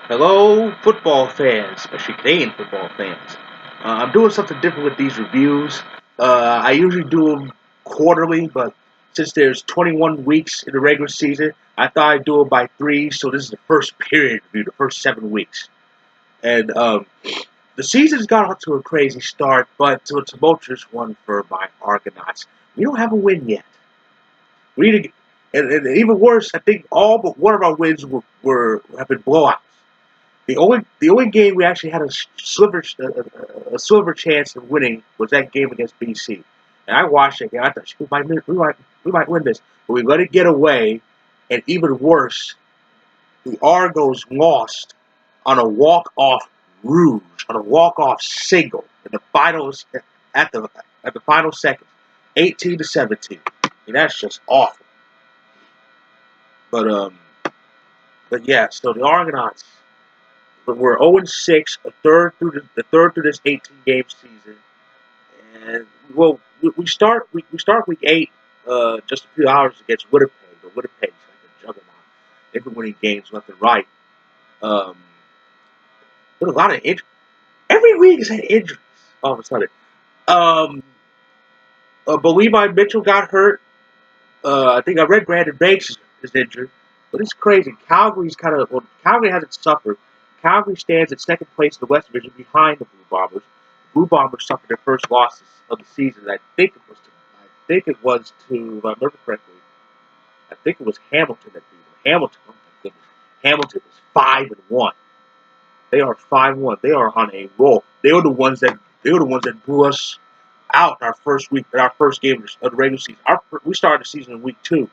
Hello, football fans, especially Canadian football fans. I'm doing something different with these reviews. I usually do them quarterly, but since there's 21 weeks in the regular season, I thought I'd do it by three. So this is the first period review, the first 7 weeks, and the season's got off to a crazy start, but to a tumultuous one for my Argonauts. We don't have a win yet. We need to, and even worse, I think all but one of our wins have been blowouts. The only game we actually had a sliver chance of winning was that game against BC. And I watched it, and I thought we might win this, but we let it get away. And even worse, the Argos lost on a walk-off rouge, on a walk-off single in the finals at the final seconds, 18-17. I mean, that's just awful. But yeah. So the Argonauts. But we're 0-6, the third through this 18-game season, and we start week 8 just a few hours against Winnipeg. But Winnipeg's like a juggernaut. They've been winning games left and right. Um, but a lot of injuries. Every week has had injuries. All of a sudden, um, but Levi Mitchell got hurt. I think I read Brandon Banks is injured, but it's crazy. Calgary hasn't suffered. Calgary stands at second place in the West Division behind the Blue Bombers. The Blue Bombers suffered their first losses of the season. I think it was to, if I remember correctly, I think it was Hamilton that beat them. Hamilton, oh my goodness, Hamilton is 5-1. They are 5-1. They are on a roll. They were the ones that blew us out in our first week, in our first game of the regular season. We started the season in week 2,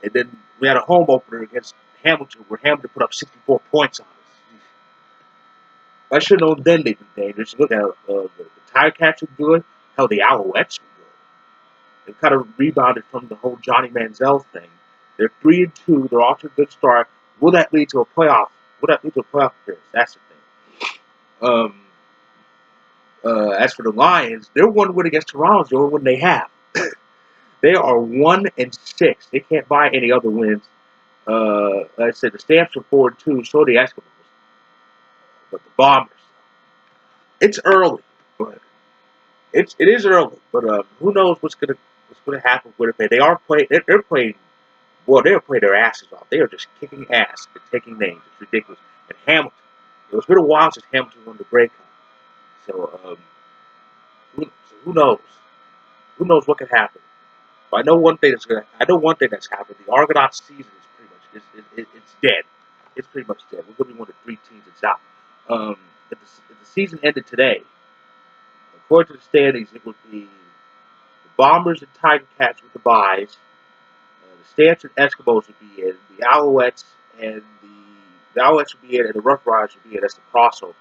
and then we had a home opener against Hamilton, where Hamilton put up 64 points on us. I should have known then they'd be dangerous. Look at the TiCats were good. Hell, the Alouettes were good. They kind of rebounded from the whole Johnny Manziel thing. They're 3-2. They're off to a good start. Will that lead to a playoff? Will that lead to a playoff appearance? That's the thing. As for the Lions, they're one win against Toronto. The only win they have. They are 1-6. They can't buy any other wins. Like I said, the Stamps are 4-2. So are the Eskimos. But the Bombers, it's early, but it is early. But who knows what's gonna happen with Winnipeg? They're playing. Well, they're playing their asses off. They are just kicking ass and taking names. It's ridiculous. And Hamilton. It's been a while since Hamilton won the Grey Cup. So who knows? Who knows what could happen? But I know one thing that's happened. The Argonauts season is pretty much it's dead. It's pretty much dead. We're going to be one of the 3 teams that's out. If the season ended today, according to the standings, it would be the Bombers and TiCats with the byes. The Stamps and Eskimos would be in. The Alouettes would be in, and the Rough Riders would be in. That's the crossover.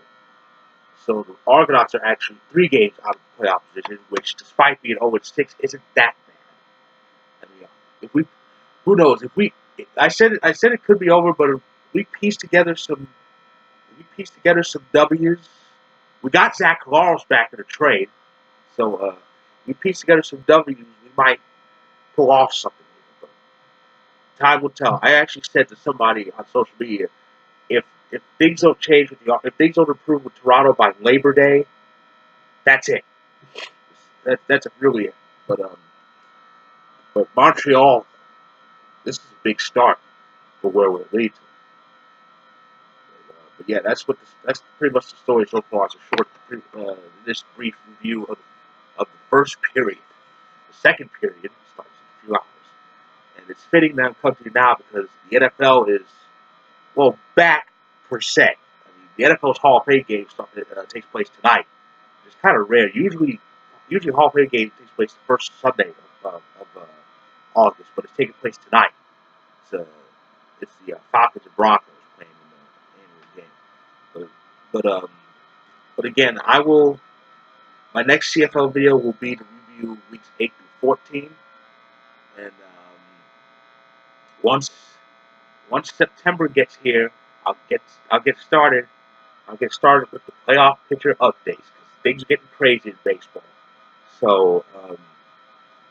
So the Argonauts are actually 3 games out of the playoff position, which, despite being 0-6, isn't that bad. I mean, if we, who knows? I said it could be over, but if we piece together some W's. We got Zach Laws back in the trade, so we piece together some W's. We might pull off something. But time will tell. I actually said to somebody on social media, if things don't change if things don't improve with Toronto by Labor Day, that's it. That's really it. But Montreal, this is a big start for where we'll lead to. But yeah, that's pretty much the story so far. It's a short, this brief review of the first period. The second period starts in a few hours, and it's fitting that I'm coming to you now because the NFL is back per se. I mean, the NFL's Hall of Fame game takes place tonight. It's kind of rare. Usually Hall of Fame game takes place the first Sunday of August, but it's taking place tonight. It's the Falcons and Broncos playing in the game. But again, my next CFL video will be to review weeks 8 through 14, and once September gets here, I'll get started. I'll get started with the playoff picture updates because things are getting crazy in baseball. So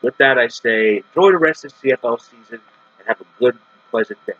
with that, I say enjoy the rest of the CFL season and have a good, pleasant day.